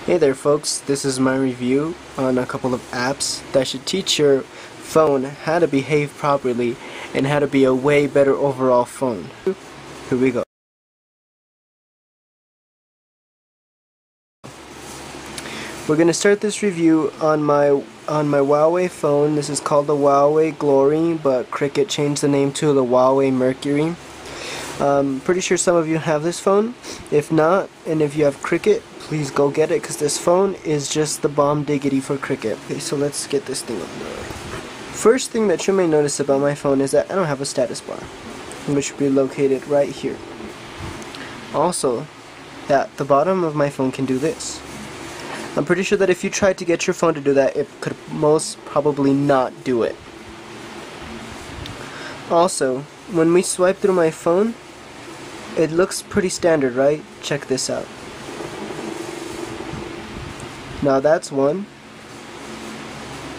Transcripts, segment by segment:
Hey there folks, this is my review on a couple of apps that should teach your phone how to behave properly and how to be a way better overall phone. Here we go. We're going to start this review on my Huawei phone. This is called the Huawei Glory, but Cricket changed the name to the Huawei Mercury. Pretty sure some of you have this phone. If not, and if you have Cricket, please go get it, because this phone is just the bomb diggity for Cricket. Okay, so let's get this thing on. First thing that you may notice about my phone is that I don't have a status bar, which should be located right here. Also, at the bottom of my phone can do this. I'm pretty sure that if you tried to get your phone to do that, it could most probably not do it. Also, when we swipe through my phone, it looks pretty standard, right? Check this out. Now that's one.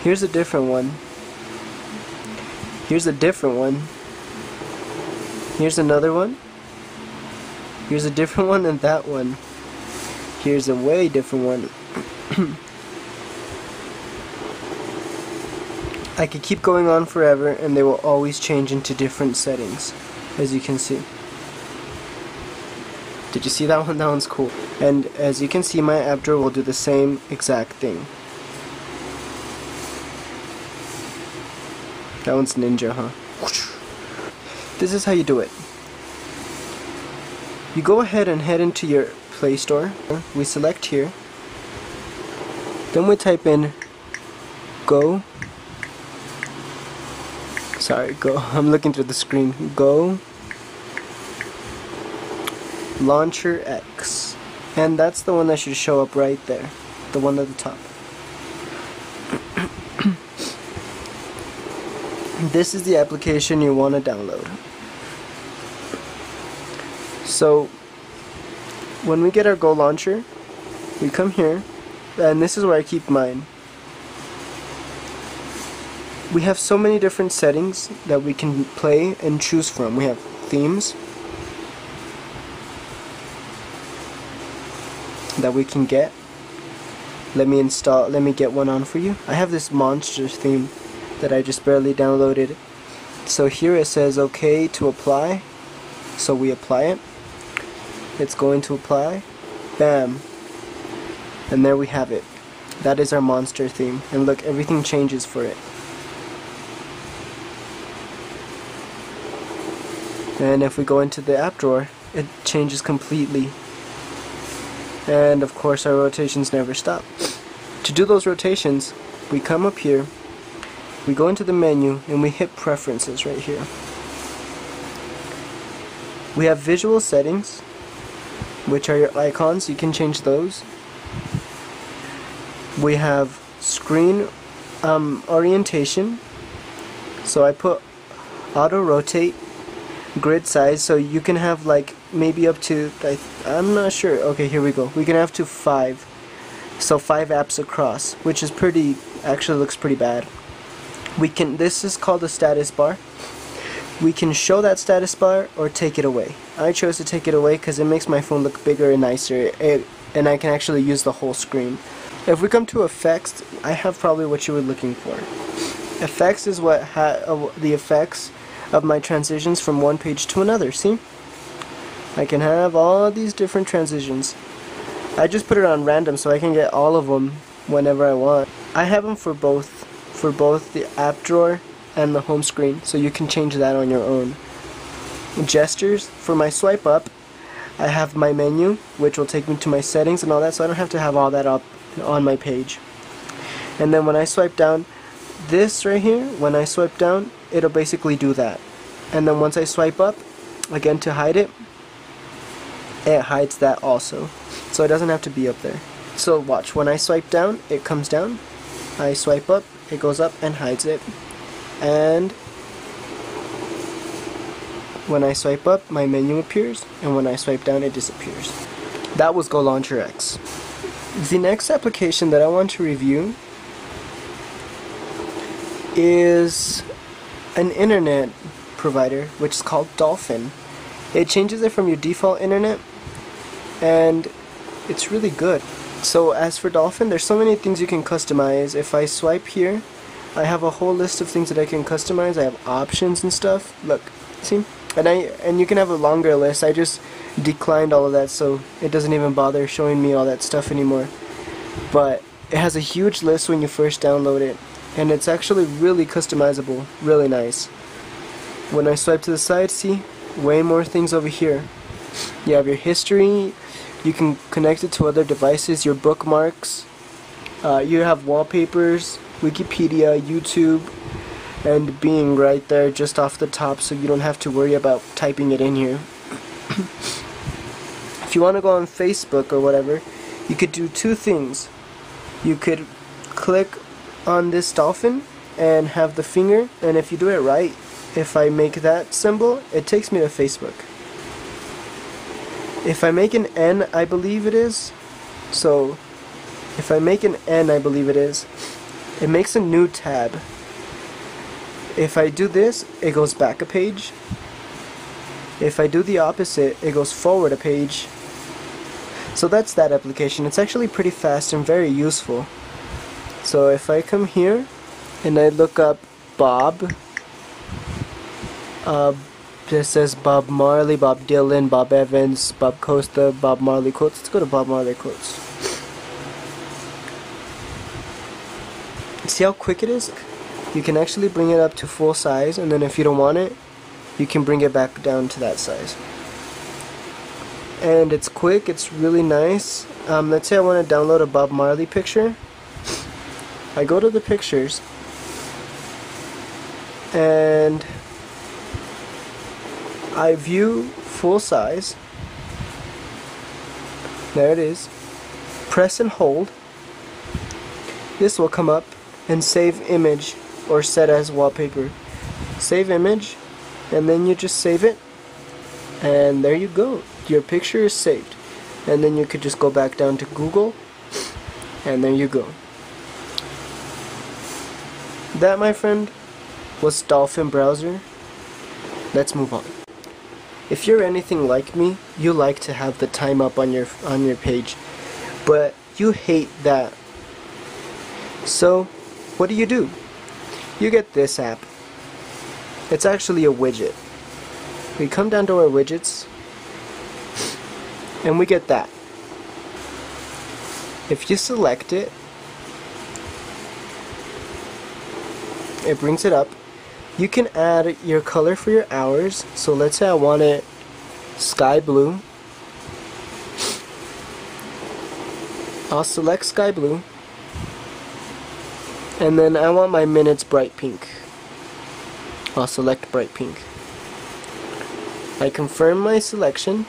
Here's a different one. Here's a different one. Here's another one. Here's a different one, and that one. Here's a way different one. I could keep going on forever, and they will always change into different settings, as you can see. Did you see that one? That one's cool. And as you can see, my app drawer will do the same exact thing. That one's ninja, huh? This is how you do it. You go ahead and head into your Play Store. We select here. Then we type in Go. Sorry, Go. I'm looking through the screen. Go Launcher X, and that's the one that should show up right there, the one at the top. This is the application you want to download. So when we get our Go Launcher, we come here, and this is where I keep mine. We have so many different settings that we can play and choose from. We have themes that we can get. Let me get one on for you. I have this monster theme that I just barely downloaded. So here it says okay to apply. So we apply it. It's going to apply. Bam. And there we have it. That is our monster theme. And look, everything changes for it. And if we go into the app drawer, it changes completely. And of course our rotations never stop. To do those rotations, we come up here, we go into the menu, and we hit preferences right here. We have visual settings, which are your icons. You can change those. We have screen orientation, so I put auto rotate, grid size, so you can have like maybe up to, I'm not sure. Okay, here we go. We can have to 5. So 5 apps across, which is actually looks pretty bad. This is called a status bar. We can show that status bar or take it away. I chose to take it away because it makes my phone look bigger and nicer, and I can actually use the whole screen. If we come to effects, I have probably what you were looking for. Effects is what the effects of my transitions from one page to another. See? I can have all these different transitions. I just put it on random so I can get all of them whenever I want. I have them for both the app drawer and the home screen, so you can change that on your own. Gestures, for my swipe up, I have my menu, which will take me to my settings and all that, so I don't have to have all that up on my page. And then when I swipe down, this right here, when I swipe down, it'll basically do that. And then once I swipe up, again to hide it, it hides that also. So it doesn't have to be up there. So watch, when I swipe down, it comes down. I swipe up, it goes up and hides it. And when I swipe up, my menu appears, and when I swipe down, it disappears. That was Go Launcher X. The next application that I want to review is an internet provider, which is called Dolphin. It changes it from your default internet, and it's really good. So as for Dolphin, there's so many things you can customize. If I swipe here, I have a whole list of things that I can customize. I have options and stuff. Look, see? And you can have a longer list. I just declined all of that, so it doesn't even bother showing me all that stuff anymore. But it has a huge list when you first download it, and it's actually really customizable, really nice. When I swipe to the side, see? Way more things over here. You have your history, you can connect it to other devices, your bookmarks, you have wallpapers, Wikipedia, YouTube, and Bing right there just off the top, so you don't have to worry about typing it in here. If you want to go on Facebook or whatever, you could do two things. You could click on this dolphin and have the finger, and if you do it right, if I make that symbol, it takes me to Facebook. If I make an N, I believe it is, so if I make an N, I believe it is, it makes a new tab. If I do this, it goes back a page. If I do the opposite, it goes forward a page. So that's that application. It's actually pretty fast and very useful. So if I come here and I look up Bob, this says Bob Marley, Bob Dylan, Bob Evans, Bob Costa, Bob Marley quotes. Let's go to Bob Marley quotes. See how quick it is? You can actually bring it up to full size, and then if you don't want it, you can bring it back down to that size. And it's quick, it's really nice. Let's say I want to download a Bob Marley picture. I go to the pictures, and I view full size. There it is. Press and hold. This will come up and save image or set as wallpaper. Save image, and then you just save it, and there you go. Your picture is saved. And then you could just go back down to Google, and there you go. That, my friend, was Dolphin Browser. Let's move on. If you're anything like me, you like to have the time up on your page, but you hate that. So what do? You get this app. It's actually a widget. We come down to our widgets, and we get that. If you select it, it brings it up. You can add your color for your hours. So let's say I want it sky blue. I'll select sky blue, and then I want my minutes bright pink. I'll select bright pink. I confirm my selection,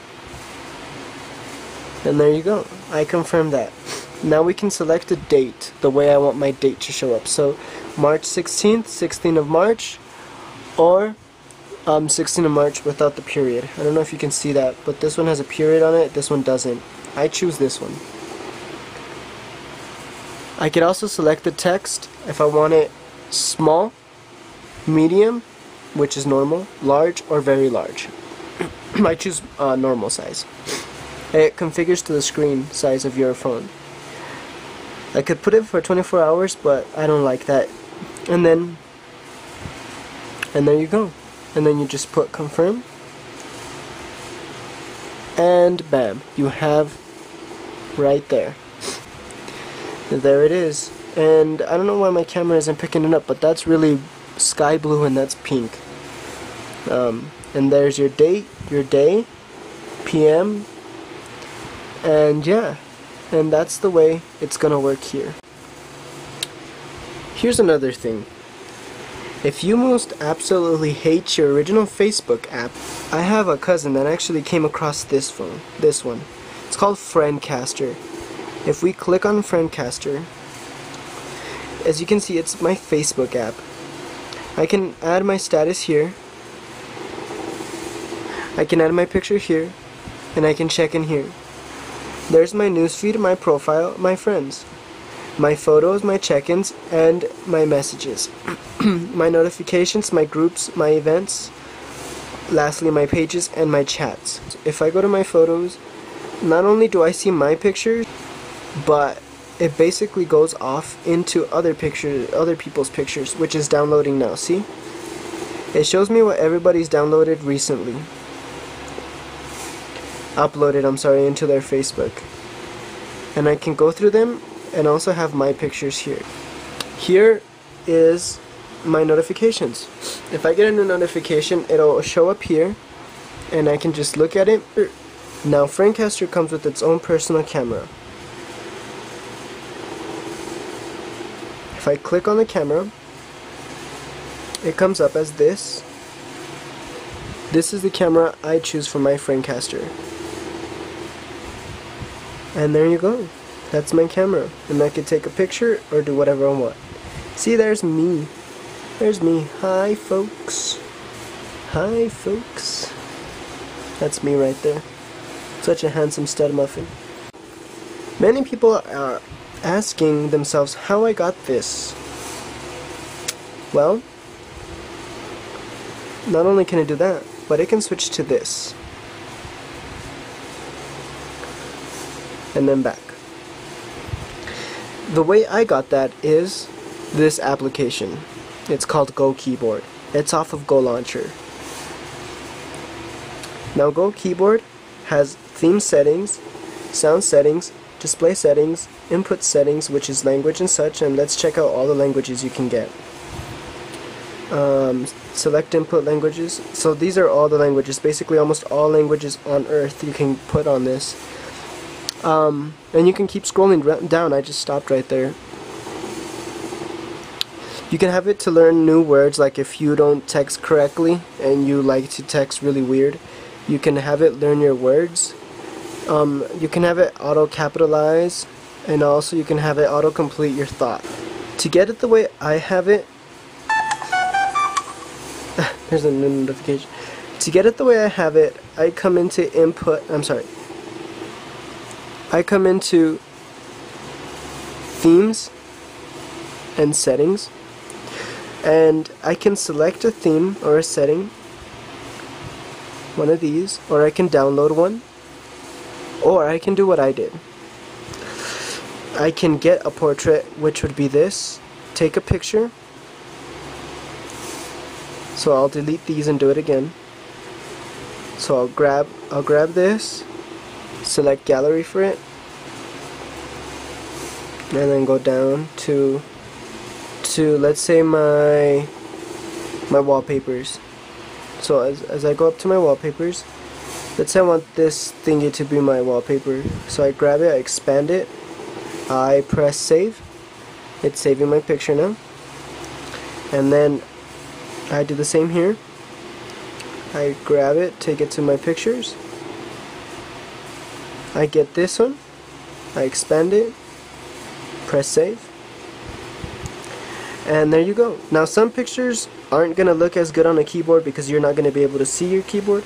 and there you go. I confirm that. Now we can select a date, the way I want my date to show up. So March 16th, 16th of March, or 16th of March without the period. I don't know if you can see that, but this one has a period on it, this one doesn't. I choose this one. I could also select the text if I want it small, medium, which is normal, large, or very large. I choose normal size. It configures to the screen size of your phone. I could put it for 24 hours, but I don't like that. And there you go. And then you just put confirm, and bam, you have right there. There it is. And I don't know why my camera isn't picking it up, but that's really sky blue and that's pink. And there's your date, your day, PM, and yeah, and that's the way it's gonna work here. Here's another thing. If you most absolutely hate your original Facebook app, I have a cousin that actually came across this one. It's called Friendcaster. If we click on Friendcaster, as you can see, it's my Facebook app. I can add my status here. I can add my picture here, and I can check in here. There's my newsfeed, my profile, my friends, my photos, my check-ins, and my messages. My notifications, my groups, my events, lastly my pages and my chats. If I go to my photos, not only do I see my pictures, but it basically goes off into other people's pictures, which is downloading now. See? It shows me what everybody's downloaded recently. Uploaded, I'm sorry, into their Facebook. And I can go through them and also have my pictures here. Here is my notifications. If I get a new notification, it'll show up here and I can just look at it. Now Framecaster comes with its own personal camera. If I click on the camera, it comes up as this. This is the camera I choose for my Framecaster. And there you go. That's my camera. And I can take a picture or do whatever I want. See, there's me. There's me. Hi, folks. Hi, folks. That's me right there. Such a handsome stud muffin. Many people are asking themselves how I got this. Well, not only can it do that, but it can switch to this. And then back. The way I got that is this application. It's called Go Keyboard. It's off of Go Launcher. Now Go Keyboard has theme settings, sound settings, display settings, input settings, which is language and such, and let's check out all the languages you can get. Select input languages. So these are all the languages, basically almost all languages on earth you can put on this. And you can keep scrolling down. I just stopped right there. You can have it to learn new words, like if you don't text correctly and you like to text really weird, you can have it learn your words. You can have it auto capitalize, and also you can have it auto complete your thought. To get it the way I have it, there's a new notification. To get it the way I have it, I come into I come into themes and settings, and I can select a theme or a setting, one of these, or I can download one, or I can do what I did. I can get a portrait, which would be this, take a picture, so I'll delete these and do it again. So I'll grab this, select gallery for it, and then go down to let's say my wallpapers. So as I go up to my wallpapers, let's say I want this thingy to be my wallpaper. So I grab it, I expand it, I press save. It's saving my picture now. And then I do the same here. I grab it, take it to my pictures. I get this one, I expand it, press save, and there you go. Now some pictures aren't going to look as good on a keyboard because you're not going to be able to see your keyboard.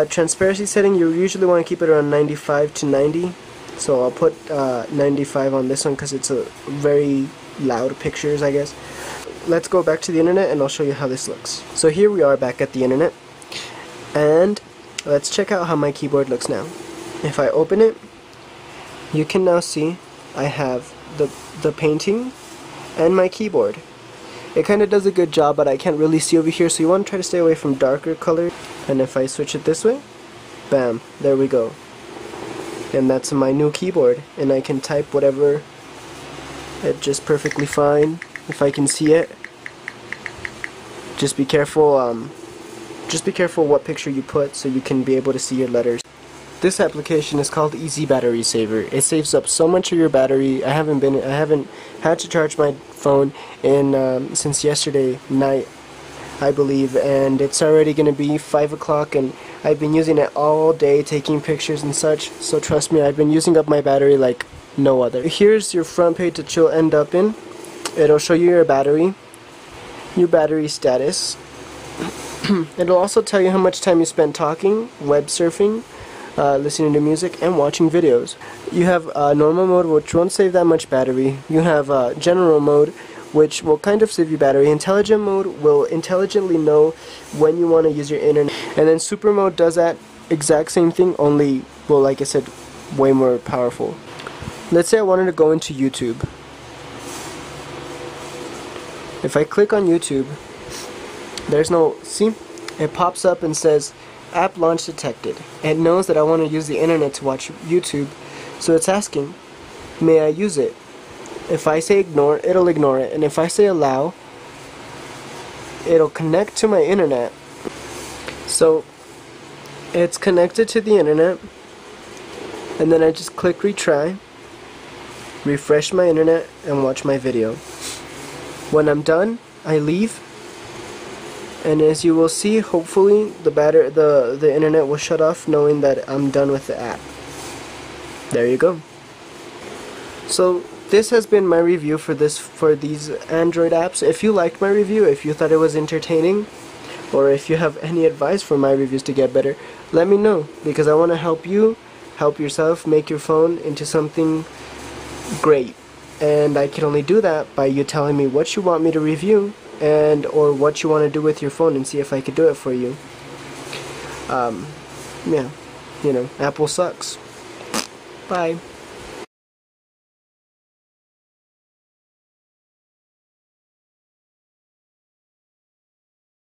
Transparency setting, you usually want to keep it around 95 to 90, so I'll put 95 on this one because it's a very loud pictures, I guess. Let's go back to the internet and I'll show you how this looks. So here we are back at the internet, and let's check out how my keyboard looks now. If I open it, you can now see I have the painting and my keyboard. It kind of does a good job, but I can't really see over here, so you want to try to stay away from darker color. And if I switch it this way, bam, there we go. And that's my new keyboard, and I can type whatever, it's just perfectly fine if I can see it. Just be careful what picture you put so you can be able to see your letters. This application is called Easy Battery Saver. It saves up so much of your battery. I haven't had to charge my phone in since yesterday night, I believe, and it's already going to be 5 o'clock, and I've been using it all day, taking pictures and such. So trust me, I've been using up my battery like no other. Here's your front page that you'll end up in. It'll show you your battery status. It'll also tell you how much time you spent talking, web surfing, listening to music, and watching videos. You have normal mode, which won't save that much battery. You have general mode, which will kind of save you battery. Intelligent mode will intelligently know when you want to use your internet. And then super mode does that exact same thing, only, well, like I said, way more powerful. let's say I wanted to go into YouTube. If I click on YouTube, there's no, see, it pops up and says app launch detected. It knows that I want to use the internet to watch YouTube, so it's asking, may I use it? If I say ignore, it'll ignore it, and if I say allow, it'll connect to my internet. So it's connected to the internet, and then I just click retry, refresh my internet, and watch my video. When I'm done, I leave, and as you will see, hopefully the internet will shut off knowing that I'm done with the app. There you go. So this has been my review for these Android apps. If you liked my review, if you thought it was entertaining, or if you have any advice for my reviews to get better, let me know, because I want to help you help yourself make your phone into something great. And I can only do that by you telling me what you want me to review, and or what you want to do with your phone, and see if I could do it for you. Yeah, you know, Apple sucks. Bye.